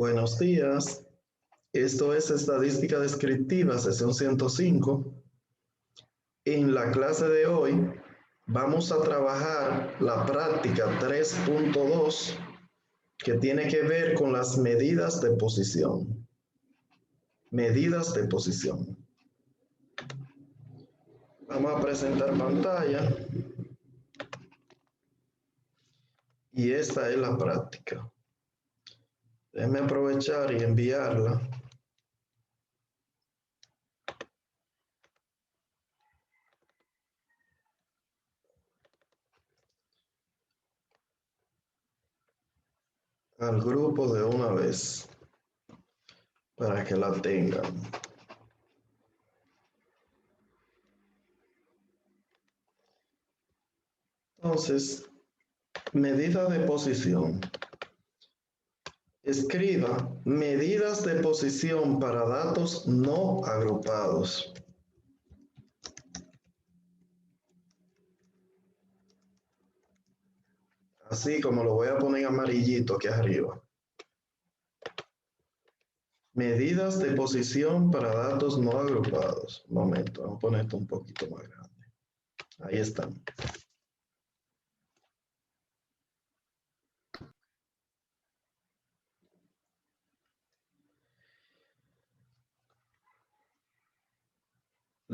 Buenos días. Esto es Estadística Descriptiva, sesión 105. En la clase de hoy vamos a trabajar la práctica 3.2 que tiene que ver con las medidas de posición. Medidas de posición. Vamos a presentar pantalla. Y esta es la práctica. Déjenme aprovechar y enviarla. Al grupo de una vez para que la tengan. Entonces, medida de posición. Escriba medidas de posición para datos no agrupados. Así como lo voy a poner en amarillito aquí arriba. Medidas de posición para datos no agrupados. Un momento, vamos a poner esto un poquito más grande. Ahí están.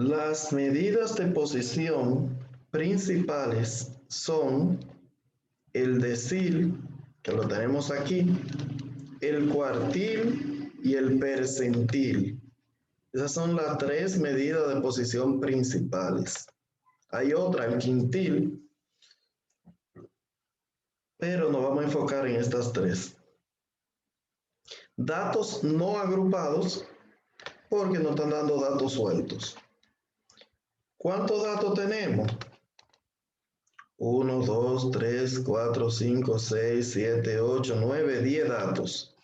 Las medidas de posición principales son el decil, que lo tenemos aquí, el cuartil y el percentil. Esas son las tres medidas de posición principales. Hay otra, el quintil, pero nos vamos a enfocar en estas tres. Datos no agrupados, porque nos están dando datos sueltos. ¿Cuántos datos tenemos? 1, 2, 3, 4, 5, 6, 7, 8, 9, 10 datos.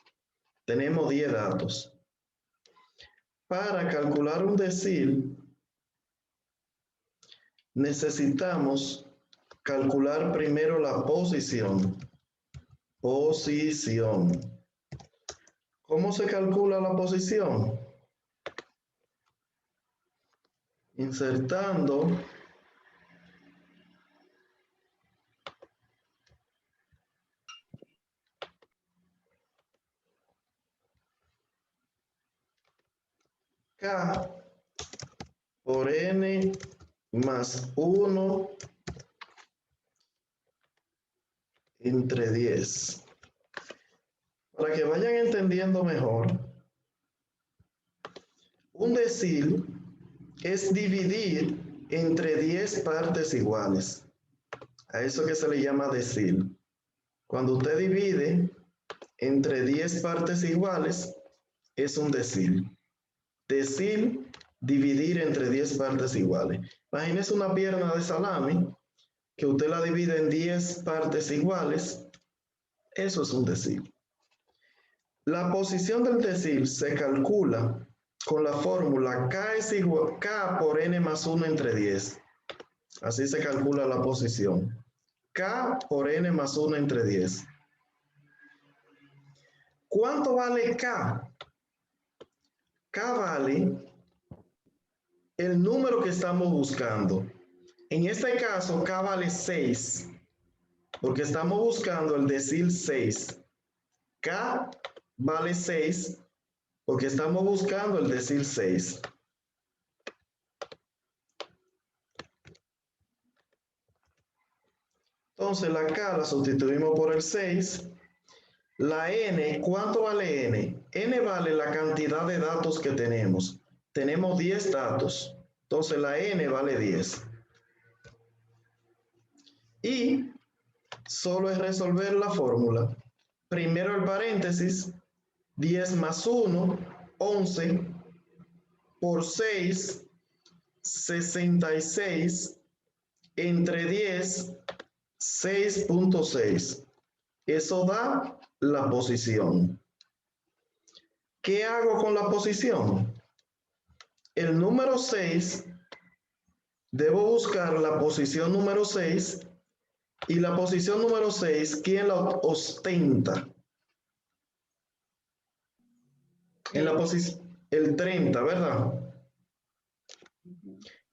Tenemos 10 datos. Para calcular un decil, necesitamos calcular primero la posición. Posición. ¿Cómo se calcula la posición? Insertando K por N más 1 entre 10. Para que vayan entendiendo mejor, un decil es dividir entre 10 partes iguales. A eso que se le llama decil. Cuando usted divide entre 10 partes iguales, es un decil. Decil, dividir entre 10 partes iguales. Imagínese una pierna de salami que usted la divide en 10 partes iguales. Eso es un decil. La posición del decil se calcula con la fórmula K es igual K por N más 1 entre 10. Así se calcula la posición. K por N más 1 entre 10. ¿Cuánto vale K? K vale el número que estamos buscando. En este caso, K vale 6, porque estamos buscando el decil 6. K vale 6, porque estamos buscando el decil 6. Entonces la K la sustituimos por el 6. La N, ¿cuánto vale N? N vale la cantidad de datos que tenemos. Tenemos 10 datos. Entonces la N vale 10. Y solo es resolver la fórmula. Primero el paréntesis, 10 más 1, 11, por 6, 66, entre 10, 6.6. Eso da la posición. ¿Qué hago con la posición? El número 6, debo buscar la posición número 6, y la posición número 6, ¿quién la ostenta? En la posición, el 30, ¿verdad?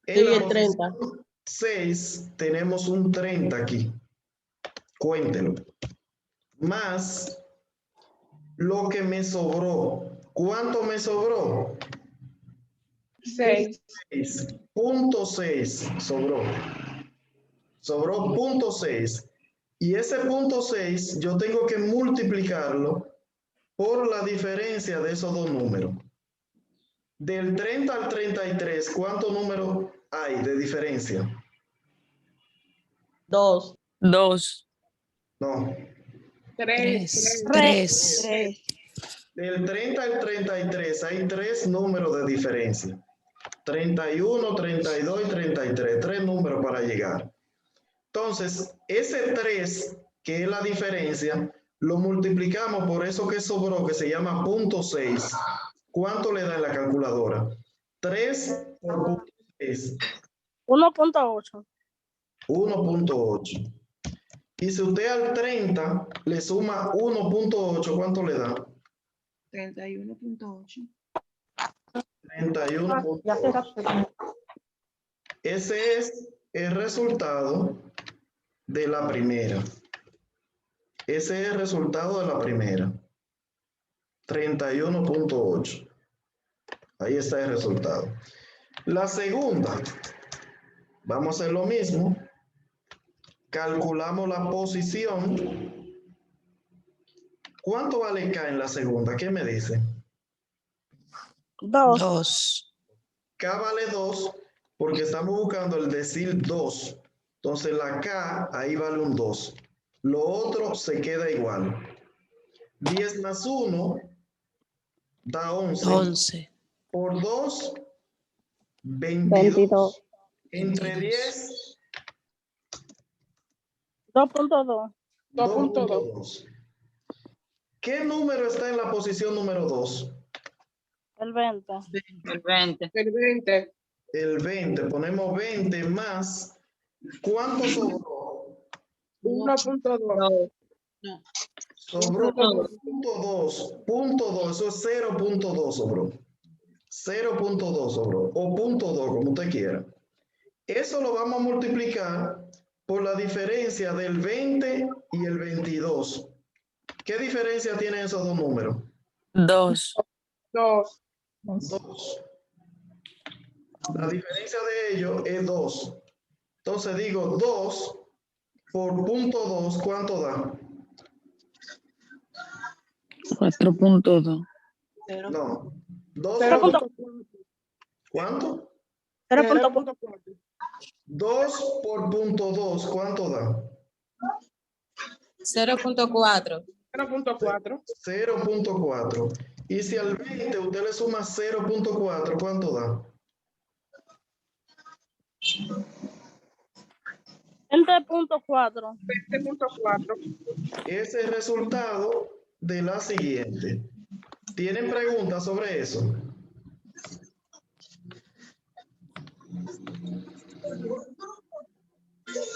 En Sí, la el 30. posición 6 tenemos un 30 aquí. Cuéntelo. Más lo que me sobró. ¿Cuánto me sobró? 6. 6.6 sobró. Sobró 0.6. Y ese 0.6 yo tengo que multiplicarlo por la diferencia de esos dos números. Del 30 al 33, ¿cuántos números hay de diferencia? 2. 2. No. 3. 3. Del 30 al 33 hay tres números de diferencia. 31, 32 y 33. Tres números para llegar. Entonces, ese 3, que es la diferencia, lo multiplicamos por eso que sobró, que se llama 0.6. ¿Cuánto le da en la calculadora? 3 por 0.6. 1.8. 1.8. Y si usted al 30 le suma 1.8, ¿cuánto le da? 31.8. 31.8. Ese es el resultado de la primera. Ese es el resultado de la primera. 31.8. Ahí está el resultado. La segunda, vamos a hacer lo mismo. Calculamos la posición. ¿Cuánto vale K en la segunda? ¿Qué me dice? 2. 2. K vale 2 porque estamos buscando el decil 2. Entonces la K ahí vale un 2. Lo otro se queda igual. 10 más 1 da 11. 11. Por 2, 22. Entre 22. 10, 2.2. 2.2. 2.2. ¿Qué número está en la posición número 2? El 20. El 20. El 20. El 20. Ponemos 20 más. ¿Cuánto sobró? 1.2. Sobró Punto 0.2. Punto 2. Eso es 0.2 sobró. 0.2 sobró. O punto 2, como usted quiera. Eso lo vamos a multiplicar por la diferencia del 20 y el 22. ¿Qué diferencia tienen esos dos números? 2. 2. 2. La diferencia de ellos es 2. Entonces digo 2 por punto 2, ¿cuánto da? 4.2. No. 2 Cero por punto- ¿cuánto? 0.4. 2 por punto 2, ¿cuánto da? 0.4. 0.4. 0.4. Y si al 20 usted le suma 0.4, ¿cuánto da? 20.4. 20.4. Ese es el resultado de la siguiente. ¿Tienen preguntas sobre eso?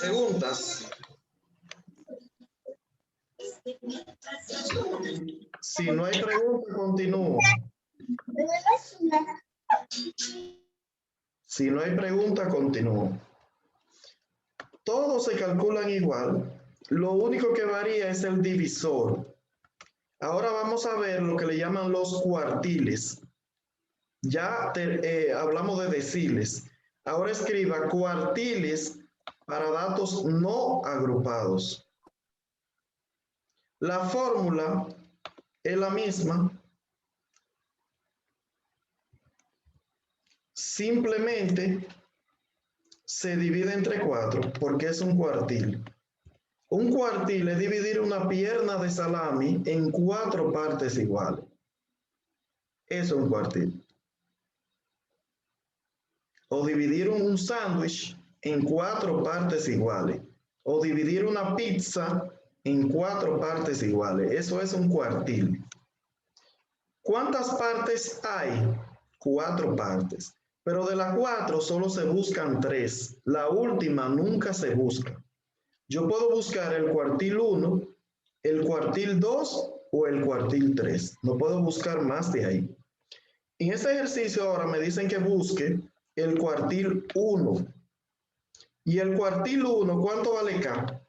¿Preguntas? Si no hay preguntas, continúo. Si no hay preguntas, continúo. Todos se calculan igual. Lo único que varía es el divisor. Ahora vamos a ver lo que le llaman los cuartiles. Ya hablamos de deciles. Ahora escriba cuartiles para datos no agrupados. La fórmula es la misma. Simplemente se divide entre 4 porque es un cuartil. Un cuartil es dividir una pierna de salami en 4 partes iguales. Eso es un cuartil. O dividir un sándwich en 4 partes iguales. O dividir una pizza en 4 partes iguales. Eso es un cuartil. ¿Cuántas partes hay? 4 partes. Pero de las 4 solo se buscan 3. La última nunca se busca. Yo puedo buscar el cuartil 1, el cuartil 2 o el cuartil 3. No puedo buscar más de ahí. En este ejercicio ahora me dicen que busque el cuartil 1. Y el cuartil 1, ¿cuánto vale K?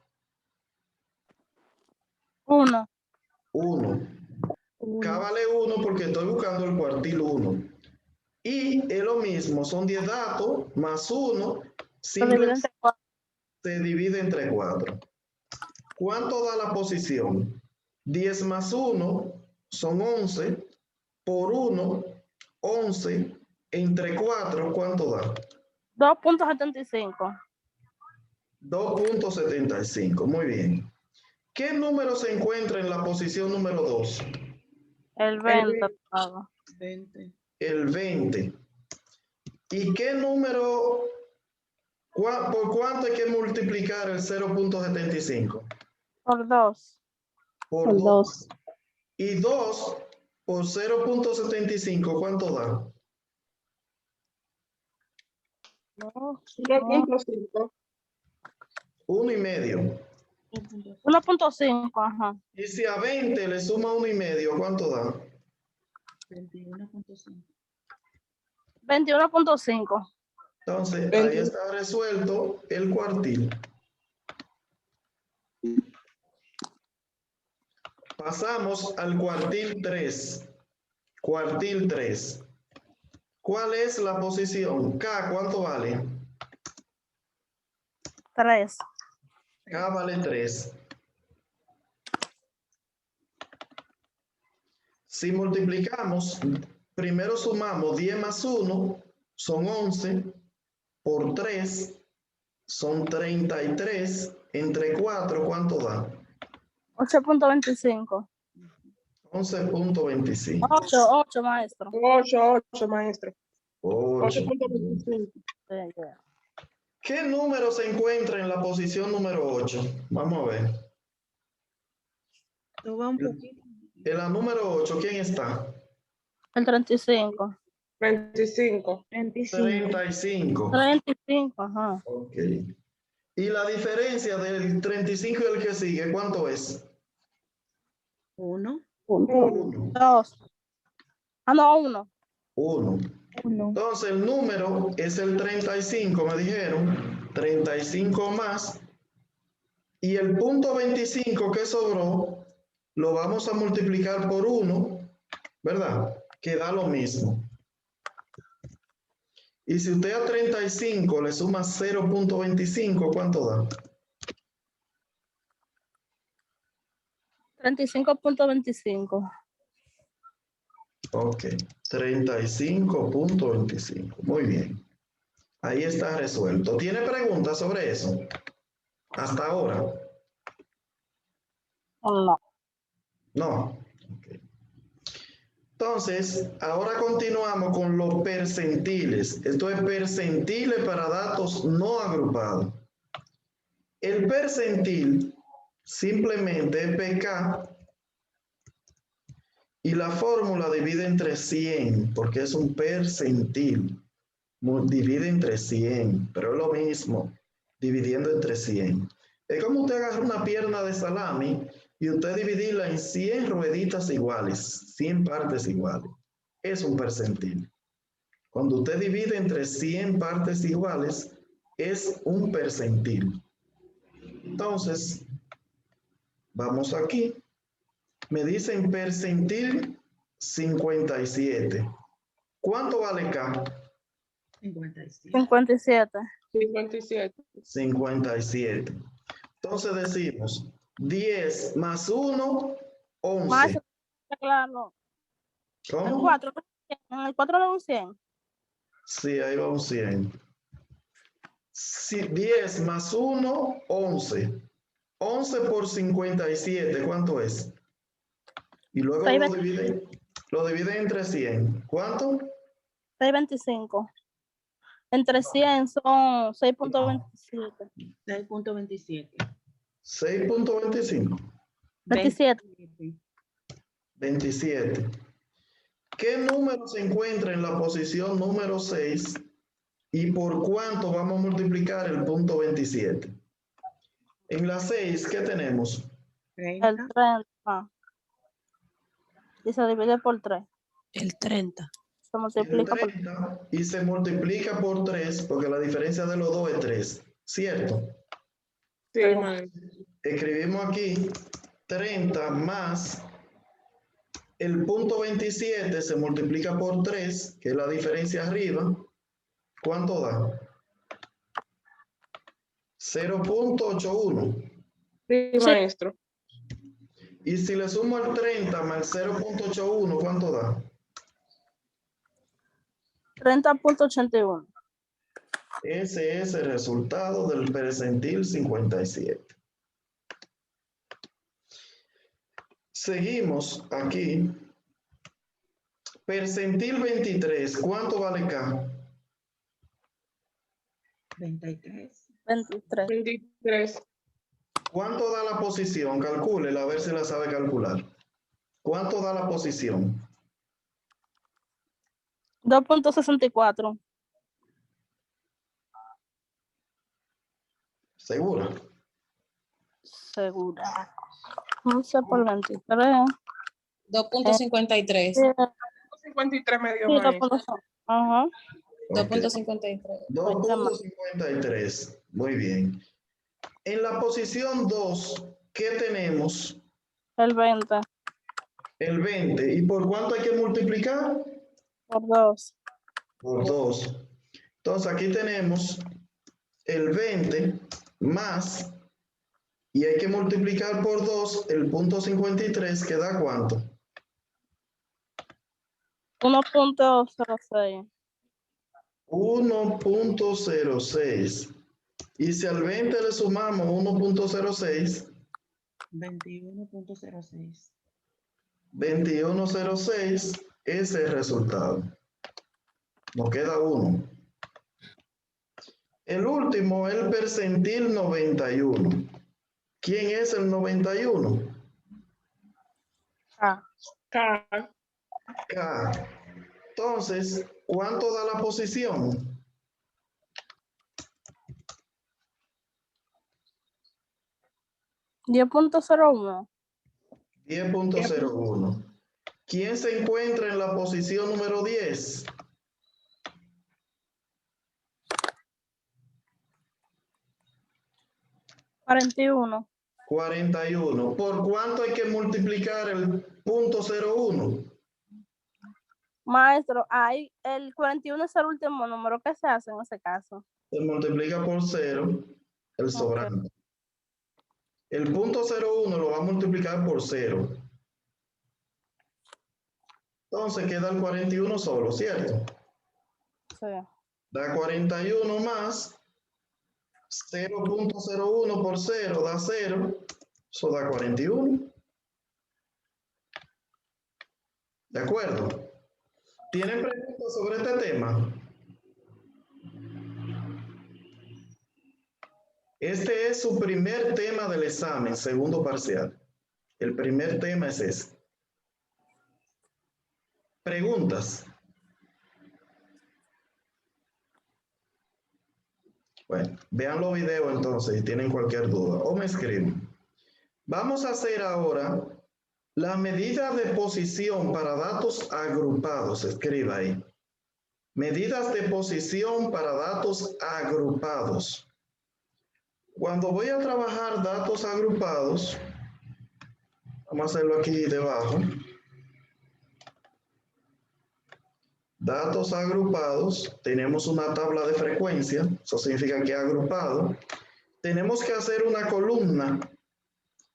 1. 1. K vale 1 porque estoy buscando el cuartil 1. Y es lo mismo, son 10 datos más 1, Se divide simplemente entre 4. se divide entre 4. ¿Cuánto da la posición? 10 más 1 son 11, por 1, 11, entre 4, ¿cuánto da? 2.75. 2.75, muy bien. ¿Qué número se encuentra en la posición número 2? El 20. Pablo. 20. El 20. ¿Y qué número, por cuánto hay que multiplicar el 0.75? Por 2. Por El 2. 2. Y 2 por 0.75, ¿cuánto da? 2.5. 1,5. 1.5. Ajá. Y si a 20 le suma 1,5, ¿cuánto da? 21.5. 21.5. Entonces, 20. ahí está resuelto el cuartil. Pasamos al cuartil 3. Cuartil 3. ¿Cuál es la posición? K, ¿cuánto vale? 3. K vale 3. Si multiplicamos, primero sumamos 10 más 1, son 11, por 3, son 33, entre 4, ¿cuánto da? 8.25. 11.25. 8, maestro. 8, maestro. 8. 8.25. Sí, ya. ¿Qué número se encuentra en la posición número 8? Vamos a ver. Tú vas un poquito. En la número 8, ¿quién está? El 35. 25. 35. 35, ajá. Ok. ¿Y la diferencia del 35 y el que sigue, cuánto es? 1. 1. 2. Ah, no, 1. 1. 1. Entonces el número es el 35, me dijeron. 35 más. Y el punto 25 que sobró, lo vamos a multiplicar por 1, ¿verdad? Que da lo mismo. Y si usted a 35 le suma 0.25, ¿cuánto da? 35.25. Ok, 35.25. Muy bien. Ahí está resuelto. ¿Tiene preguntas sobre eso? Hasta ahora. No. No. Ok. Entonces, ahora continuamos con los percentiles. Esto es percentiles para datos no agrupados. El percentil simplemente es PK y la fórmula divide entre 100 porque es un percentil. Divide entre 100, pero es lo mismo, dividiendo entre 100. Es como usted agarra una pierna de salami y usted dividirla en 100 rueditas iguales, 100 partes iguales. Es un percentil. Cuando usted divide entre 100 partes iguales, es un percentil. Entonces, vamos aquí. Me dicen percentil 57. ¿Cuánto vale K? 57. 57. 57. 57. Entonces decimos 10 más 1, 11. Maestro, claro. El ¿Cómo? 4. En el 4 de un 100. Sí, ahí va un 100. 10 más 1, 11. 11 por 57, ¿cuánto es? Y luego 6.25. lo divide entre 100. ¿Cuánto? 6.25. Entre 100 son 6.27. 6.27. 6.25. 27. 27. ¿Qué número se encuentra en la posición número 6 y por cuánto vamos a multiplicar el punto 27? En la 6, ¿qué tenemos? El 30. 30. Y se divide por 3. El 30. Se multiplica por 30 y se multiplica por 3 porque la diferencia de los dos es 3, ¿cierto? Sí, Sí. maestro. Escribimos aquí 30 más el punto 27 se multiplica por 3, que es la diferencia arriba. ¿Cuánto da? 0.81. Sí, Sí. maestro. Y si le sumo el 30 más el 0.81, ¿cuánto da? 30.81. Ese es el resultado del percentil 57. Seguimos aquí. Percentil 23, ¿cuánto vale K? 23. 23. 23. ¿Cuánto da la posición? Calcúlela, a ver si la sabe calcular. ¿Cuánto da la posición? 2.64. ¿Segura? Segura. 11 por 23. 2.53. 53 me dio, Sí, maestro. 2.5. Ajá. Ok. 2.53. 2.53. Muy bien. En la posición 2, ¿qué tenemos? El 20 El 20. ¿Y por cuánto hay que multiplicar? por 2. Por 2. Entonces aquí tenemos el 20 más, y hay que multiplicar por 2 el punto 53, que da ¿cuánto? 1.06. 1.06. Y si al 20 le sumamos 1.06, 21.06. 21.06, ese es el resultado. Nos queda uno. El último, el percentil 91. ¿Quién es el 91? Ah, K. K. Entonces, ¿cuánto da la posición? 10.01. 10.01. ¿Quién se encuentra en la posición número 10? 41. 41. ¿Por cuánto hay que multiplicar el punto 01? Maestro, hay el 41 es el último número que se hace en ese caso. Se multiplica por 0, el sobrante. El punto 01 lo va a multiplicar por 0. Entonces queda el 41 solo, ¿cierto? Sí. Da 41 más 0.01 por 0 da 0. Eso da 41. ¿De acuerdo? ¿Tienen preguntas sobre este tema? Este es su primer tema del examen, segundo parcial. El primer tema es ese. ¿Preguntas? Bueno, vean los videos entonces si tienen cualquier duda o me escriben. Vamos a hacer ahora la medida de posición para datos agrupados. Escriba ahí. Medidas de posición para datos agrupados. Cuando voy a trabajar datos agrupados, vamos a hacerlo aquí debajo. Datos agrupados, tenemos una tabla de frecuencia, eso significa que agrupado. Tenemos que hacer una columna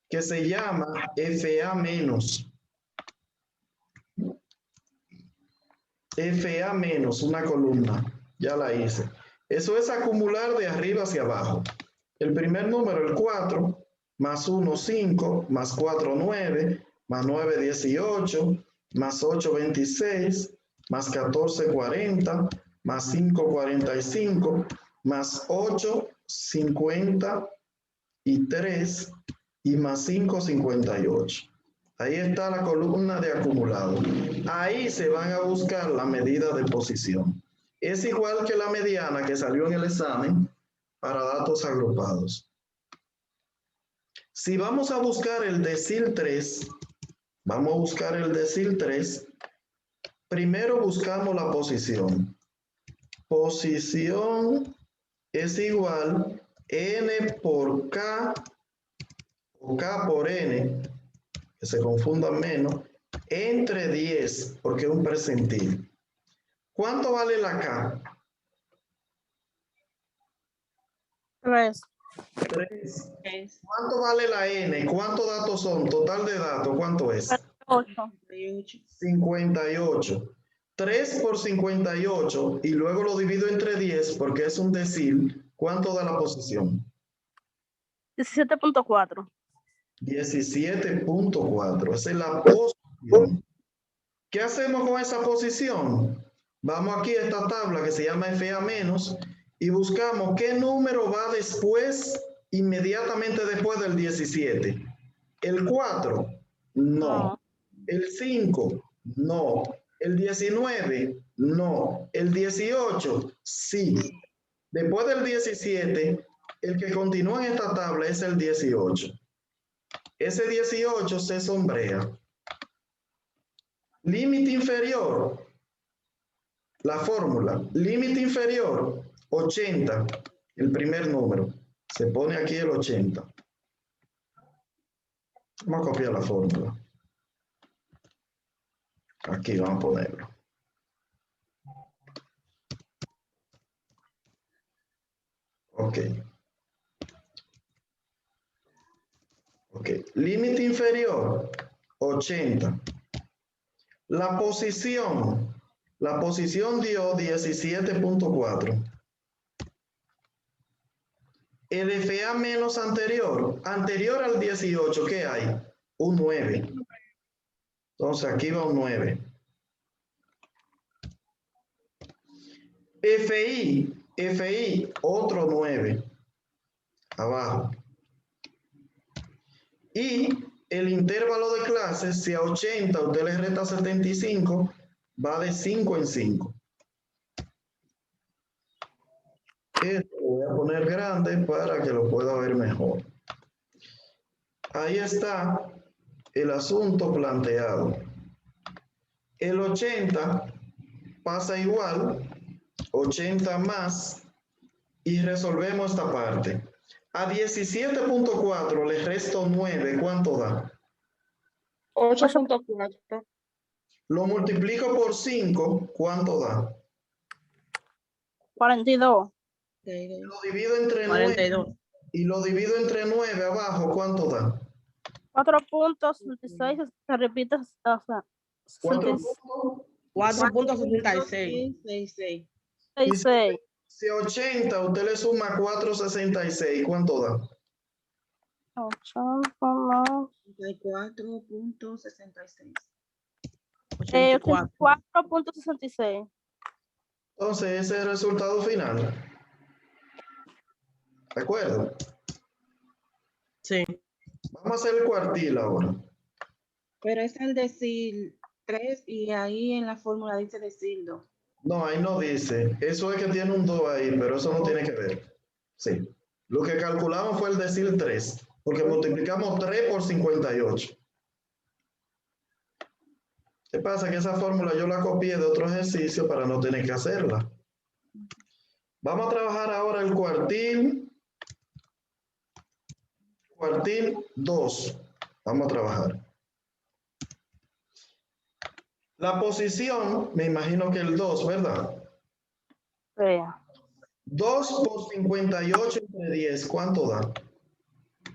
que se llama FA menos. FA menos, una columna, ya la hice. Eso es acumular de arriba hacia abajo. El primer número, el 4, más 1, 5, más 4, 9, más 9, 18, más 8, 26, más 14, 40, más 5, 45, más 8, 53 y más 5, 58. Ahí está la columna de acumulado. Ahí se van a buscar la medida de posición. Es igual que la mediana que salió en el examen para datos agrupados. Si vamos a buscar el decil 3, vamos a buscar el decil 3, Primero buscamos la posición. Posición es igual n por k o k por n, que se confundan menos, entre 10, porque es un percentil. ¿Cuánto vale la k? 3. 3. Es ¿Cuánto vale la n? ¿Cuántos datos son? Total de datos, ¿cuánto es? 8. 38. 58. 3 por 58 y luego lo divido entre 10 porque es un decil. ¿Cuánto da la posición? 17.4. 17.4. Esa es la posición. ¿Qué hacemos con esa posición? Vamos aquí a esta tabla que se llama FA menos y buscamos qué número va después, inmediatamente después del 17. ¿El 4? No. No. ¿El 5? No. ¿El 19? No. ¿El 18? Sí. Después del 17, el que continúa en esta tabla es el 18. Ese 18 se sombrea. Límite inferior. La fórmula. Límite inferior. 80. El primer número. Se pone aquí el 80. Vamos a copiar la fórmula. Aquí vamos a ponerlo. Ok. Ok. Límite inferior, 80. La posición dio 17.4. El FA menos anterior al 18, ¿qué hay? Un 9. Entonces aquí va un 9. FI, otro 9. Abajo. Y el intervalo de clases, si a 80 usted le resta 75, va de 5 en 5. Esto lo voy a poner grande para que lo pueda ver mejor. Ahí está el asunto planteado. El 80 pasa igual, 80 más, y resolvemos esta parte. A 17.4 le resto 9, ¿cuánto da? 8.4. Lo multiplico por 5, ¿cuánto da? 42. Lo divido entre 9 42. y lo divido entre 9 abajo, ¿cuánto da? 4.66. Se repite. O sea, 4 4.66. 66. Si a 80 usted le suma 4.66, ¿cuánto da? 80 más. 84.66. 84.66. Entonces ese es el resultado final. ¿De acuerdo? Sí. Vamos a hacer el cuartil ahora. Pero es el decil 3 y ahí en la fórmula dice decil 2. No, ahí no dice. Eso es que tiene un 2 ahí, pero eso no tiene que ver. Sí. Lo que calculamos fue el decil 3, porque multiplicamos 3 por 58. ¿Qué pasa? Que esa fórmula yo la copié de otro ejercicio para no tener que hacerla. Vamos a trabajar ahora el cuartil 2. Vamos a trabajar. La posición, me imagino que el 2, ¿verdad? Sí. 2 por 58 entre 10, ¿cuánto da?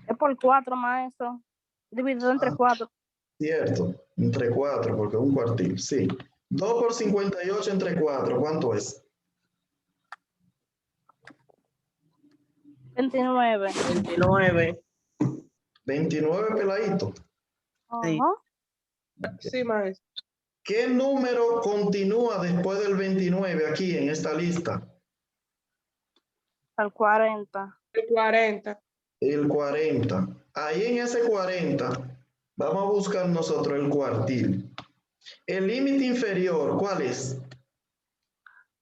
Es por 4 más eso. Dividido entre 4. Cierto, entre 4, porque es un cuartil, sí. 2 por 58 entre 4, ¿cuánto es? 29. 29. 29 peladito. Sí. Ajá. Sí, maestro. ¿Qué número continúa después del 29 aquí en esta lista? Al 40. El 40. El 40. Ahí en ese 40 vamos a buscar nosotros el cuartil. El límite inferior, ¿cuál es?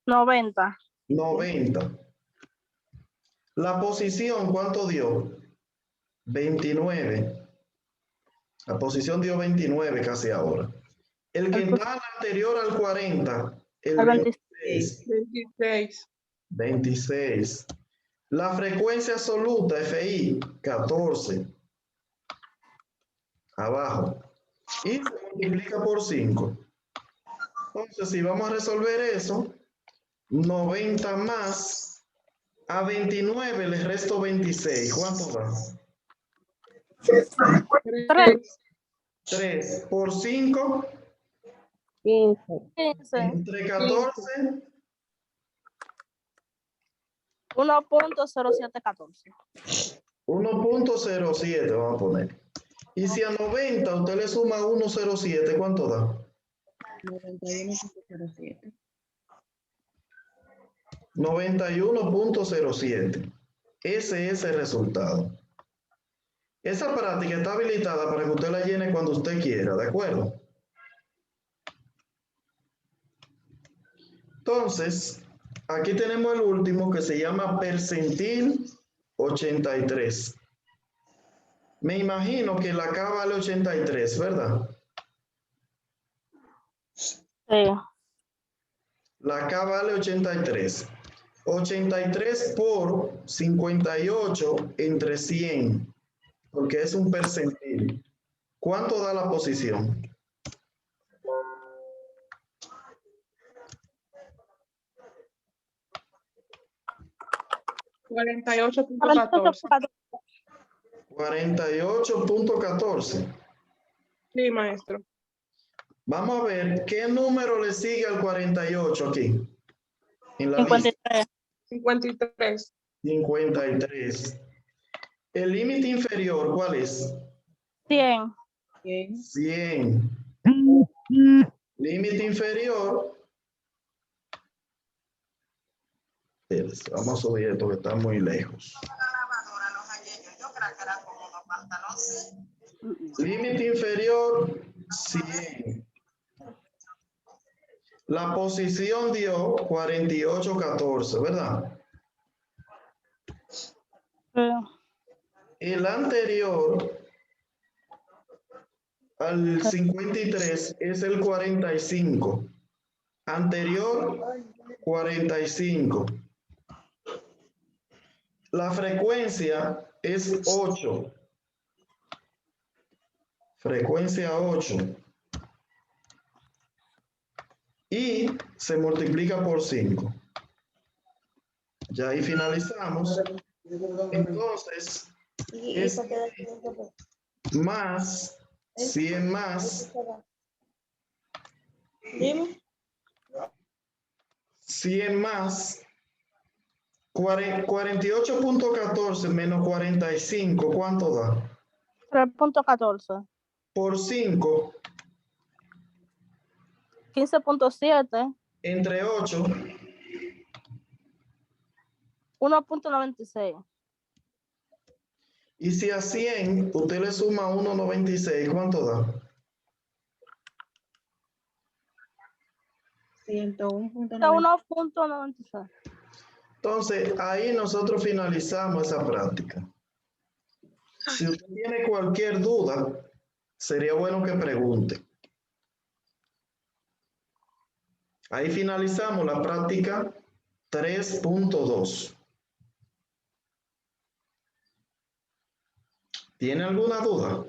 90. 90. La posición, ¿cuánto dio? 29. La posición dio 29 casi ahora. El que está anterior al 40, el El 26. 26. 26. La frecuencia absoluta, FI, 14. Abajo. Y se multiplica por 5. Entonces, si vamos a resolver eso, 90 más a 29 le resto 26. ¿Cuánto da? 3. 3 por 5 15. 15. entre 14. 1.0714. 1.07 vamos a poner. Y si a 90 usted le suma 1.07, ¿cuánto da? 91.07. 91.07. Ese es el resultado. Esa práctica está habilitada para que usted la llene cuando usted quiera, ¿de acuerdo? Entonces, aquí tenemos el último que se llama percentil 83. Me imagino que la K vale 83, ¿verdad? Sí. La K vale 83. 83 por 58 entre 100, porque es un percentil. ¿Cuánto da la posición? $48.14. 48.14. Sí, maestro. Vamos a ver qué número le sigue al 48 aquí. En la lista. 53. 53. 53. El límite inferior, ¿cuál es? 100. 100. Límite inferior. Espérense, vamos a subir esto que está muy lejos. Límite inferior, 100. La posición dio 48.14, ¿verdad? Sí. El anterior al 53 es el 45. Anterior, 45. La frecuencia es 8. Frecuencia 8. Y se multiplica por 5. Ya ahí finalizamos. Entonces, es más 100 más 100 más 48.14 menos 45, ¿cuánto da? 3.14. Por 5 15.7. entre 8, 1.96. y si a 100 usted le suma 1.96, ¿cuánto da? 101.90. 1.96. Entonces, ahí nosotros finalizamos esa práctica. Si usted tiene cualquier duda, sería bueno que pregunte. Ahí finalizamos la práctica 3.2. ¿Tiene alguna duda?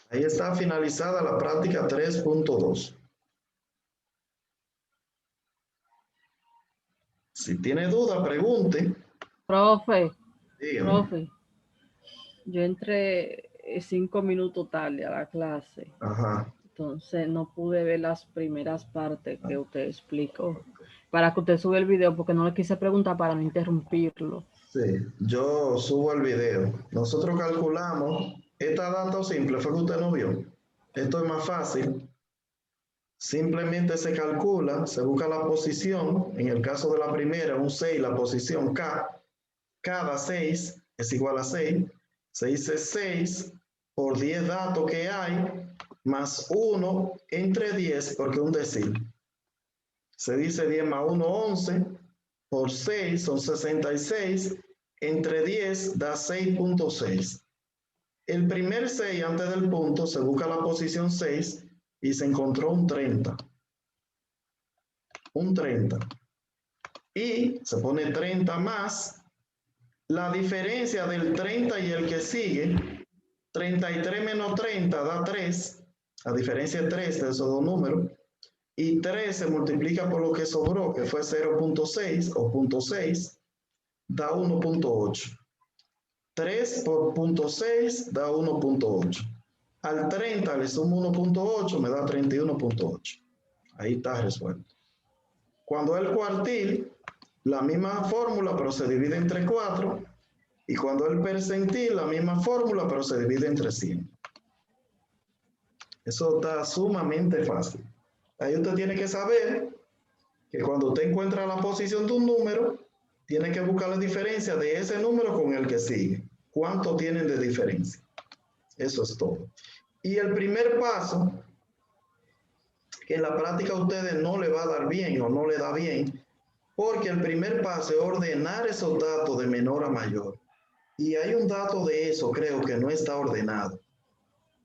Ahí está finalizada la práctica 3.2. Si tiene duda, pregunte. Profe, Dígame. profe, yo entré 5 minutos tarde a la clase, Ajá. entonces no pude ver las primeras partes que usted explicó. Para que usted sube el video, porque no le quise preguntar para no interrumpirlo. Sí, yo subo el video. Nosotros calculamos, esta data simple fue que usted no vio. Esto es más fácil. Simplemente se calcula, se busca la posición. En el caso de la primera, un 6, la posición K. Cada 6 es igual a 6. 6 es 6 por 10 datos que hay, más 1 entre 10, porque es un decil. Se dice 10 más 1, 11. Por 6 son 66. Entre 10 da 6.6. El primer 6 antes del punto se busca la posición 6 y se encontró un 30. Un 30. Y se pone 30 más la diferencia del 30 y el que sigue. 33 menos 30 da 3. La diferencia es 3 de esos dos números. Y 3 se multiplica por lo que sobró, que fue 0.6 o 0.6, da 1.8. 3 por 0.6 da 1.8. Al 30 le sumo 1.8, me da 31.8. Ahí está resuelto. Cuando el cuartil, la misma fórmula, pero se divide entre 4. Y cuando el percentil, la misma fórmula, pero se divide entre 100. Eso está sumamente fácil. Ahí usted tiene que saber que cuando usted encuentra la posición de un número, tiene que buscar la diferencia de ese número con el que sigue. ¿Cuánto tienen de diferencia? Eso es todo. Y el primer paso, que en la práctica a ustedes no le va a dar bien o no le da bien, porque el primer paso es ordenar esos datos de menor a mayor. Y hay un dato de eso, creo, que no está ordenado.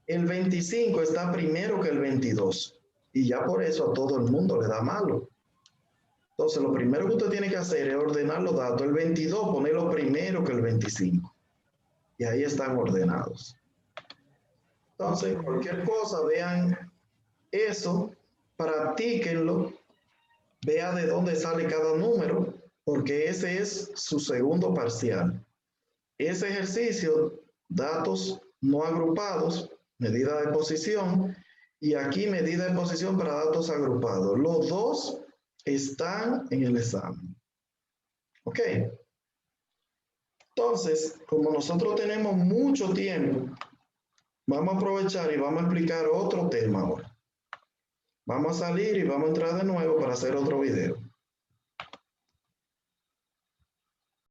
El 25 está primero que el 22. Y ya por eso a todo el mundo le da malo. Entonces, lo primero que usted tiene que hacer es ordenar los datos. El 22, ponerlo primero que el 25. Y ahí están ordenados. Entonces, cualquier cosa, vean eso, practíquenlo, vea de dónde sale cada número, porque ese es su segundo parcial. Ese ejercicio, datos no agrupados, medida de posición, y aquí medida de posición para datos agrupados. Los dos están en el examen. ¿Ok? Entonces, como nosotros tenemos mucho tiempo, vamos a aprovechar y vamos a explicar otro tema ahora. Vamos a salir y vamos a entrar de nuevo para hacer otro video.